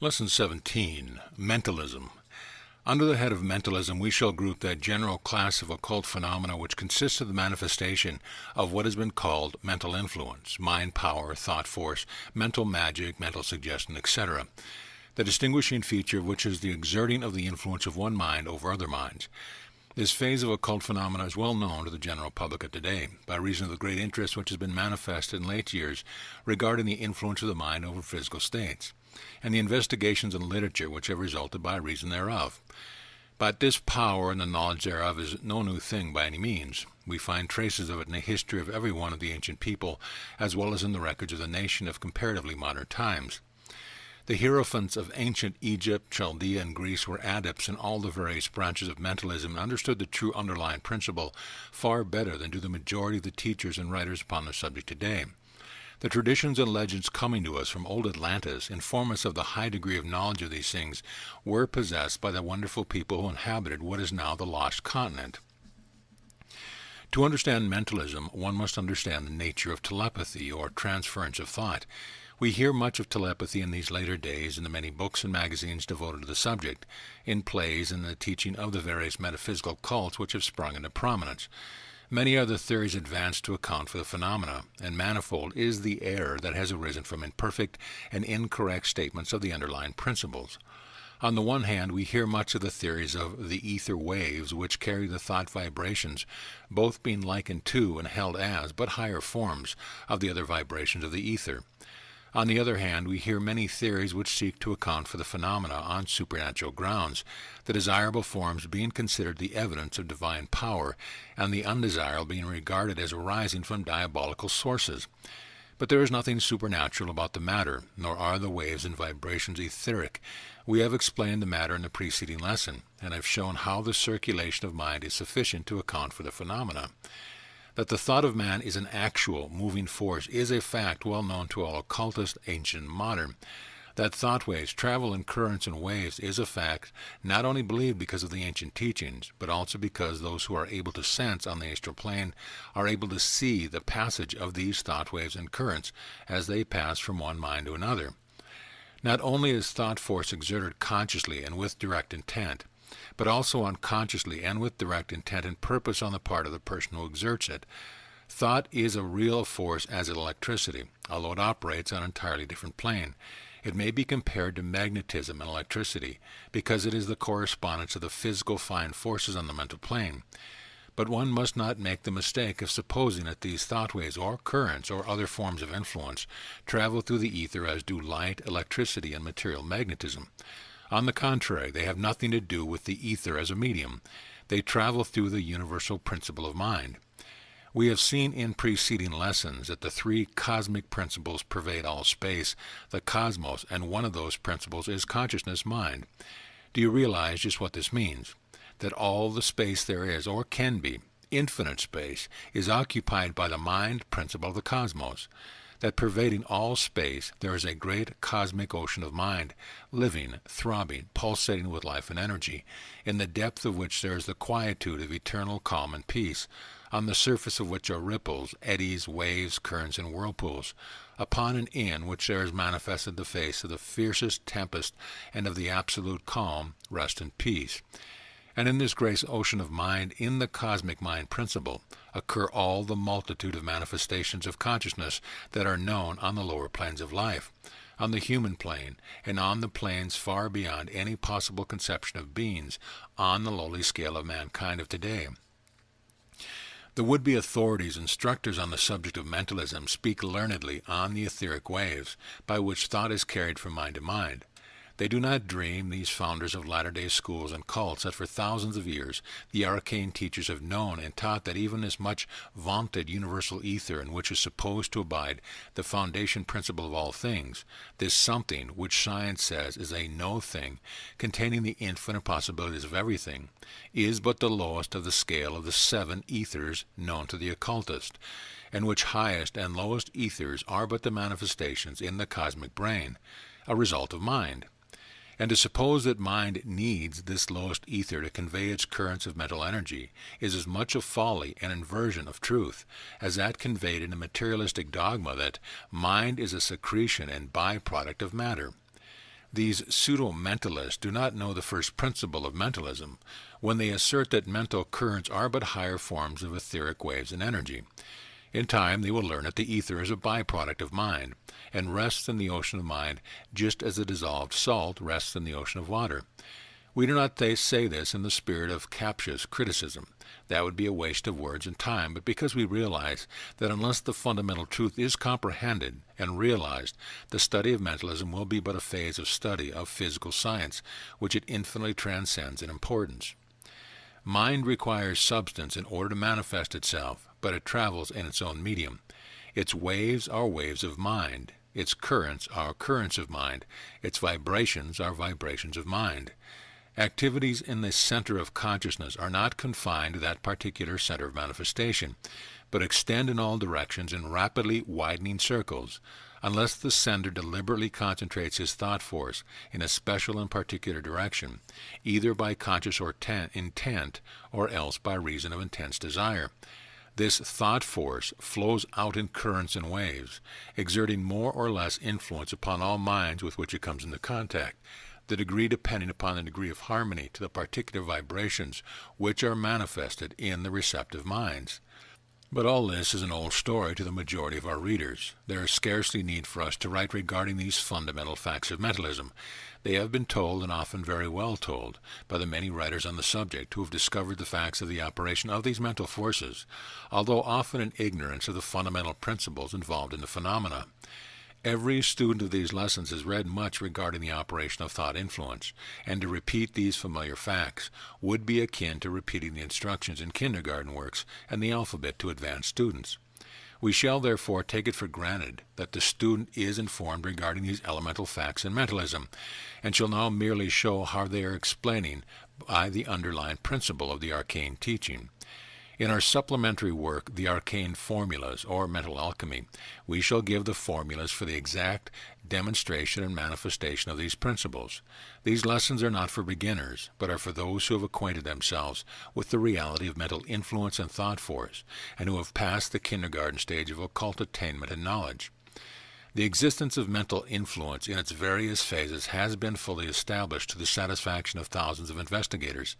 Lesson 17, Mentalism. Under the head of mentalism, we shall group that general class of occult phenomena which consists of the manifestation of what has been called mental influence, mind power, thought force, mental magic, mental suggestion, etc., the distinguishing feature of which is the exerting of the influence of one mind over other minds. This phase of occult phenomena is well known to the general public of today, by reason of the great interest which has been manifested in late years regarding the influence of the mind over physical states, and the investigations in literature which have resulted by reason thereof. But this power and the knowledge thereof is no new thing by any means. We find traces of it in the history of every one of the ancient people, as well as in the records of the nation of comparatively modern times. The hierophants of ancient Egypt, Chaldea, and Greece were adepts in all the various branches of mentalism and understood the true underlying principle far better than do the majority of the teachers and writers upon the subject today. The traditions and legends coming to us from old Atlantis inform us of the high degree of knowledge of these things were possessed by the wonderful people who inhabited what is now the lost continent. To understand mentalism, one must understand the nature of telepathy, or transference of thought. We hear much of telepathy in these later days in the many books and magazines devoted to the subject, in plays and the teaching of the various metaphysical cults which have sprung into prominence. Many are the theories advanced to account for the phenomena, and manifold is the error that has arisen from imperfect and incorrect statements of the underlying principles. On the one hand, we hear much of the theories of the ether waves which carry the thought vibrations, both being likened to and held as but higher forms of the other vibrations of the ether. On the other hand, we hear many theories which seek to account for the phenomena on supernatural grounds, the desirable forms being considered the evidence of divine power, and the undesirable being regarded as arising from diabolical sources. But there is nothing supernatural about the matter, nor are the waves and vibrations etheric. We have explained the matter in the preceding lesson, and have shown how the circulation of mind is sufficient to account for the phenomena. That the thought of man is an actual, moving force is a fact well known to all occultists, ancient and modern. That thought waves travel in currents and waves is a fact not only believed because of the ancient teachings, but also because those who are able to sense on the astral plane are able to see the passage of these thought waves and currents as they pass from one mind to another. Not only is thought force exerted consciously and with direct intent, but also unconsciously and with direct intent and purpose on the part of the person who exerts it. Thought is a real force as electricity, although it operates on an entirely different plane. It may be compared to magnetism and electricity, because it is the correspondence of the physical fine forces on the mental plane. But one must not make the mistake of supposing that these thought waves or currents or other forms of influence travel through the ether as do light, electricity, and material magnetism. On the contrary, they have nothing to do with the ether as a medium. They travel through the universal principle of mind. We have seen in preceding lessons that the three cosmic principles pervade all space, the cosmos, and one of those principles is consciousness mind. Do you realize just what this means? That all the space there is, or can be, infinite space, is occupied by the mind principle of the cosmos. That pervading all space there is a great cosmic ocean of mind, living, throbbing, pulsating with life and energy, in the depth of which there is the quietude of eternal calm and peace, on the surface of which are ripples, eddies, waves, currents, and whirlpools, upon and in which there is manifested the face of the fiercest tempest and of the absolute calm, rest, and peace. And in this great ocean of mind, in the cosmic mind principle, occur all the multitude of manifestations of consciousness that are known on the lower planes of life, on the human plane, and on the planes far beyond any possible conception of beings, on the lowly scale of mankind of today. The would-be authorities, instructors on the subject of mentalism, speak learnedly on the etheric waves, by which thought is carried from mind to mind. They do not dream, these founders of latter-day schools and cults, that for thousands of years the arcane teachers have known and taught that even this much vaunted universal ether in which is supposed to abide the foundation principle of all things, this something which science says is a no thing, containing the infinite possibilities of everything, is but the lowest of the scale of the 7 ethers known to the occultist, and which highest and lowest ethers are but the manifestations in the cosmic brain, a result of mind. And to suppose that mind needs this lowest ether to convey its currents of mental energy is as much a folly and inversion of truth as that conveyed in the materialistic dogma that mind is a secretion and byproduct of matter. These pseudo-mentalists do not know the first principle of mentalism when they assert that mental currents are but higher forms of etheric waves and energy. In time, they will learn that the ether is a byproduct of mind and rests in the ocean of mind just as the dissolved salt rests in the ocean of water. We do not say this in the spirit of captious criticism. That would be a waste of words and time, but because we realize that unless the fundamental truth is comprehended and realized, the study of mentalism will be but a phase of study of physical science, which it infinitely transcends in importance. Mind requires substance in order to manifest itself, but it travels in its own medium. Its waves are waves of mind. Its currents are currents of mind. Its vibrations are vibrations of mind. Activities in the center of consciousness are not confined to that particular center of manifestation, but extend in all directions in rapidly widening circles, unless the sender deliberately concentrates his thought force in a special and particular direction, either by conscious or intent, or else by reason of intense desire. This thought force flows out in currents and waves, exerting more or less influence upon all minds with which it comes into contact, the degree depending upon the degree of harmony to the particular vibrations which are manifested in the receptive minds. But all this is an old story to the majority of our readers. There is scarcely need for us to write regarding these fundamental facts of mentalism. They have been told, and often very well told, by the many writers on the subject who have discovered the facts of the operation of these mental forces, although often in ignorance of the fundamental principles involved in the phenomena. Every student of these lessons has read much regarding the operation of thought influence, and to repeat these familiar facts would be akin to repeating the instructions in kindergarten works and the alphabet to advanced students. We shall therefore take it for granted that the student is informed regarding these elemental facts in mentalism, and shall now merely show how they are explaining by the underlying principle of the arcane teaching. In our supplementary work, The Arcane Formulas, or Mental Alchemy, we shall give the formulas for the exact demonstration and manifestation of these principles. These lessons are not for beginners, but are for those who have acquainted themselves with the reality of mental influence and thought force, and who have passed the kindergarten stage of occult attainment and knowledge. The existence of mental influence in its various phases has been fully established to the satisfaction of thousands of investigators.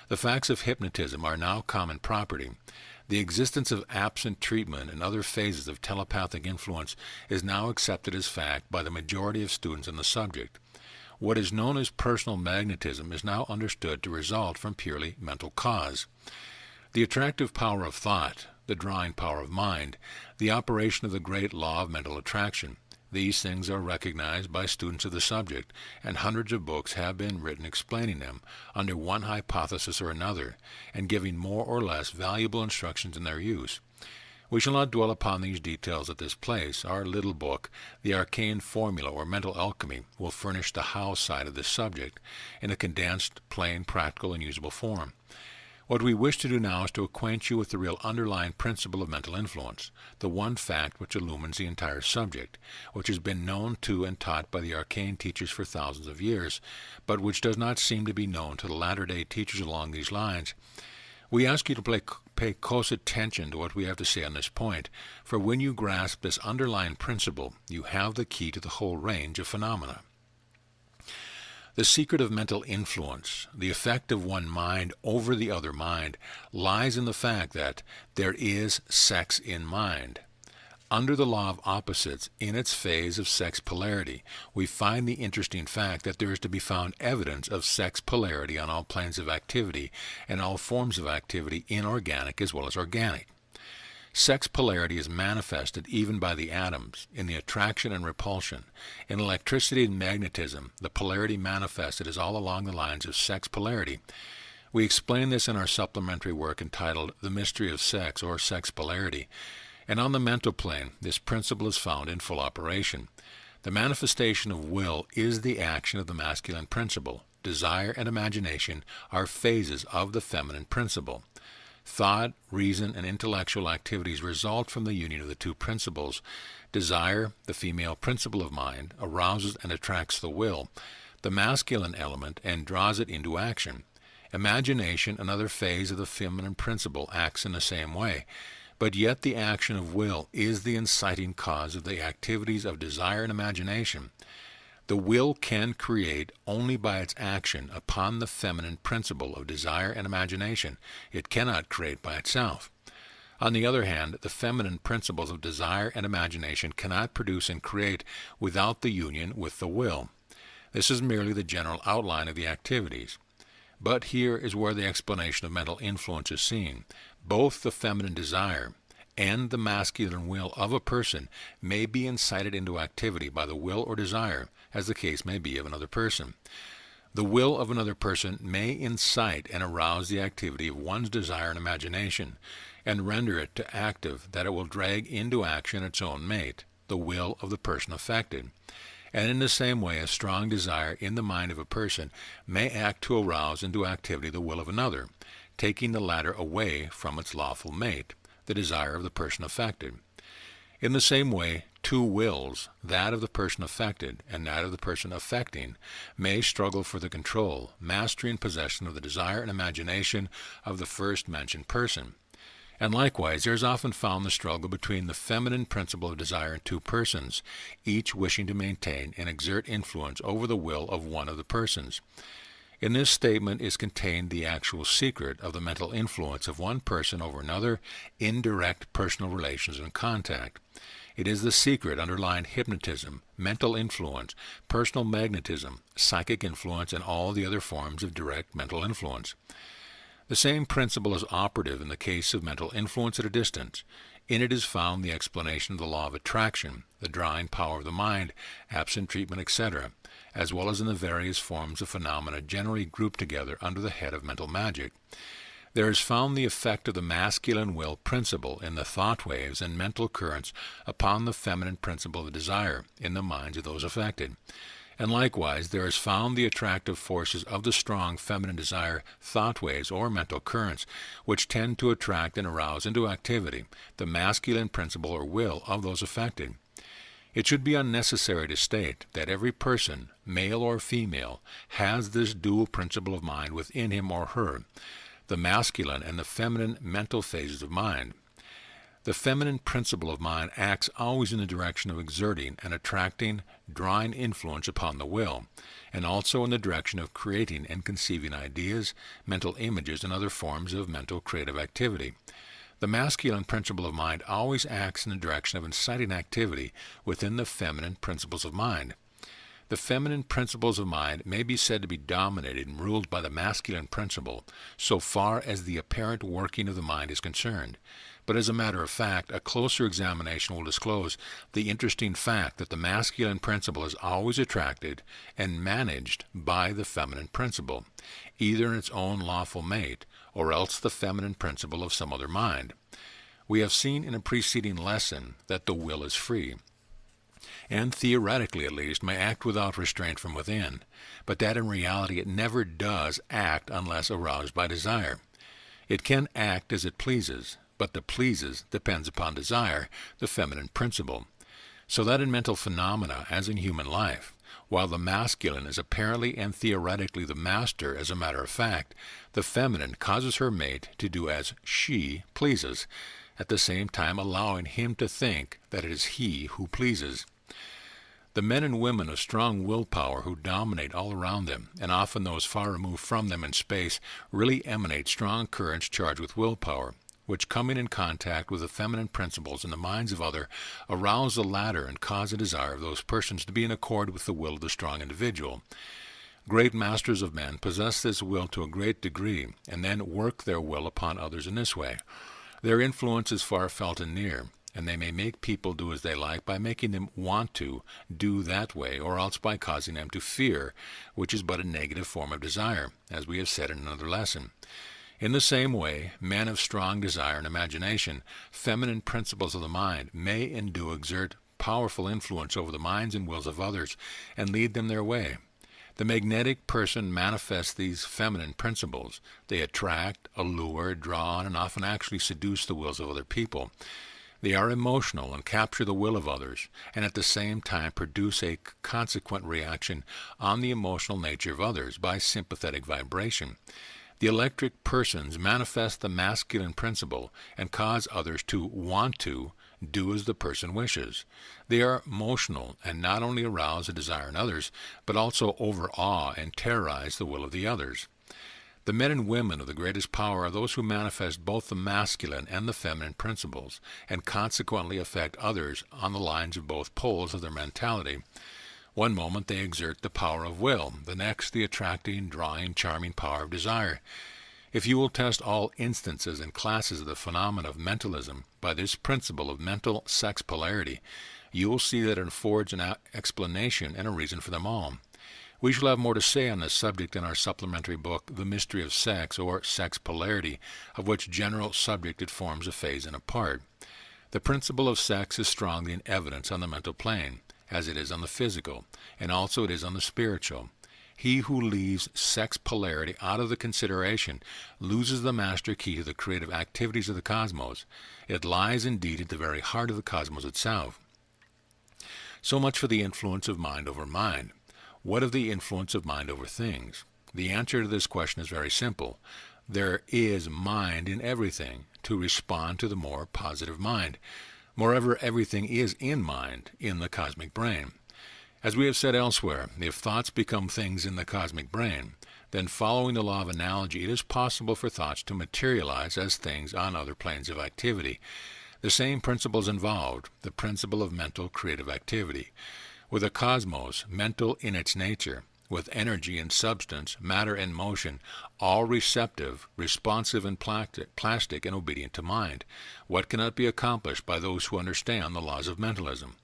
The facts of hypnotism are now common property. The existence of absent treatment and other phases of telepathic influence is now accepted as fact by the majority of students on the subject. What is known as personal magnetism is now understood to result from purely mental cause. The attractive power of thought, the drawing power of mind, the operation of the great law of mental attraction. These things are recognized by students of the subject, and hundreds of books have been written explaining them under one hypothesis or another, and giving more or less valuable instructions in their use. We shall not dwell upon these details at this place. Our little book, The Arcane Formula, or Mental Alchemy, will furnish the how side of this subject in a condensed, plain, practical, and usable form. What we wish to do now is to acquaint you with the real underlying principle of mental influence, the one fact which illumines the entire subject, which has been known to and taught by the arcane teachers for thousands of years, but which does not seem to be known to the latter-day teachers along these lines. We ask you to pay close attention to what we have to say on this point, for when you grasp this underlying principle, you have the key to the whole range of phenomena. The secret of mental influence, the effect of one mind over the other mind, lies in the fact that there is sex in mind. Under the law of opposites, in its phase of sex polarity, we find the interesting fact that there is to be found evidence of sex polarity on all planes of activity and all forms of activity, inorganic as well as organic. Sex polarity is manifested even by the atoms, in the attraction and repulsion. In electricity and magnetism, the polarity manifested is all along the lines of sex polarity. We explain this in our supplementary work entitled The Mystery of Sex, or Sex Polarity. And on the mental plane, this principle is found in full operation. The manifestation of will is the action of the masculine principle. Desire and imagination are phases of the feminine principle. Thought, reason, and intellectual activities result from the union of the two principles. Desire, the female principle of mind, arouses and attracts the will, the masculine element, and draws it into action. Imagination, another phase of the feminine principle, acts in the same way, but yet the action of will is the inciting cause of the activities of desire and imagination. The will can create only by its action upon the feminine principle of desire and imagination. It cannot create by itself. On the other hand, the feminine principles of desire and imagination cannot produce and create without the union with the will. This is merely the general outline of the activities. But here is where the explanation of mental influence is seen. Both the feminine desire and the masculine will of a person may be incited into activity by the will or desire, as the case may be of another person. The will of another person may incite and arouse the activity of one's desire and imagination, and render it to active that it will drag into action its own mate, the will of the person affected. And in the same way, a strong desire in the mind of a person may act to arouse into activity the will of another, taking the latter away from its lawful mate, the desire of the person affected. In the same way, two wills, that of the person affected and that of the person affecting, may struggle for the control, mastery, and possession of the desire and imagination of the first mentioned person. And likewise, there is often found the struggle between the feminine principle of desire in two persons, each wishing to maintain and exert influence over the will of one of the persons. In this statement is contained the actual secret of the mental influence of one person over another in direct personal relations and contact. It is the secret underlying hypnotism, mental influence, personal magnetism, psychic influence, and all the other forms of direct mental influence. The same principle is operative in the case of mental influence at a distance. In it is found the explanation of the law of attraction, the drawing power of the mind, absent treatment, etc., as well as in the various forms of phenomena generally grouped together under the head of mental magic. There is found the effect of the masculine will principle in the thought waves and mental currents upon the feminine principle of desire in the minds of those affected. And likewise, there is found the attractive forces of the strong feminine desire thought waves or mental currents, which tend to attract and arouse into activity the masculine principle or will of those affected. It should be unnecessary to state that every person, male or female, has this dual principle of mind within him or her, the masculine and the feminine mental phases of mind. The feminine principle of mind acts always in the direction of exerting and attracting, drawing influence upon the will, and also in the direction of creating and conceiving ideas, mental images, and other forms of mental creative activity. The masculine principle of mind always acts in the direction of inciting activity within the feminine principles of mind. The feminine principles of mind may be said to be dominated and ruled by the masculine principle so far as the apparent working of the mind is concerned. But as a matter of fact, a closer examination will disclose the interesting fact that the masculine principle is always attracted and managed by the feminine principle, either in its own lawful mate or else the feminine principle of some other mind. We have seen in a preceding lesson that the will is free, and theoretically at least may act without restraint from within, but that in reality it never does act unless aroused by desire. It can act as it pleases, but the pleases depends upon desire, the feminine principle. So that in mental phenomena, as in human life, while the masculine is apparently and theoretically the master as a matter of fact, the feminine causes her mate to do as she pleases, at the same time allowing him to think that it is he who pleases. The men and women of strong willpower who dominate all around them, and often those far removed from them in space, really emanate strong currents charged with willpower, which, coming in contact with the feminine principles in the minds of others, arouse the latter and cause a desire of those persons to be in accord with the will of the strong individual. Great masters of men possess this will to a great degree, and then work their will upon others in this way. Their influence is far felt and near, and they may make people do as they like by making them want to do that way, or else by causing them to fear, which is but a negative form of desire, as we have said in another lesson. In the same way, men of strong desire and imagination, feminine principles of the mind, may and do exert powerful influence over the minds and wills of others, and lead them their way. The magnetic person manifests these feminine principles. They attract, allure, draw on, and often actually seduce the wills of other people. They are emotional and capture the will of others, and at the same time produce a consequent reaction on the emotional nature of others by sympathetic vibration. The electric persons manifest the masculine principle and cause others to want to do as the person wishes. They are emotional and not only arouse a desire in others, but also overawe and terrorize the will of the others. The men and women of the greatest power are those who manifest both the masculine and the feminine principles, and consequently affect others on the lines of both poles of their mentality. One moment they exert the power of will, the next the attracting, drawing, charming power of desire. If you will test all instances and classes of the phenomena of mentalism by this principle of mental sex polarity, you will see that it affords an explanation and a reason for them all. We shall have more to say on this subject in our supplementary book, The Mystery of Sex, or Sex Polarity, of which general subject it forms a phase and a part. The principle of sex is strongly in evidence on the mental plane, as it is on the physical, and also it is on the spiritual. He who leaves sex polarity out of the consideration loses the master key to the creative activities of the cosmos. It lies indeed at the very heart of the cosmos itself. So much for the influence of mind over mind. What of the influence of mind over things? The answer to this question is very simple. There is mind in everything to respond to the more positive mind. Moreover, everything is in mind, in the cosmic brain. As we have said elsewhere, if thoughts become things in the cosmic brain, then following the law of analogy, it is possible for thoughts to materialize as things on other planes of activity. The same principle is involved, the principle of mental creative activity. With a cosmos, mental in its nature, with energy and substance, matter and motion, all receptive, responsive and plastic and obedient to mind, what cannot be accomplished by those who understand the laws of mentalism?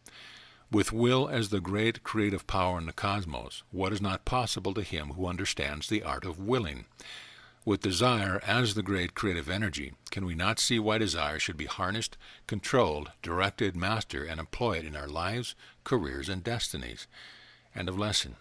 With will as the great creative power in the cosmos, what is not possible to him who understands the art of willing? With desire as the great creative energy, can we not see why desire should be harnessed, controlled, directed, mastered, and employed in our lives, careers, and destinies? End of lesson.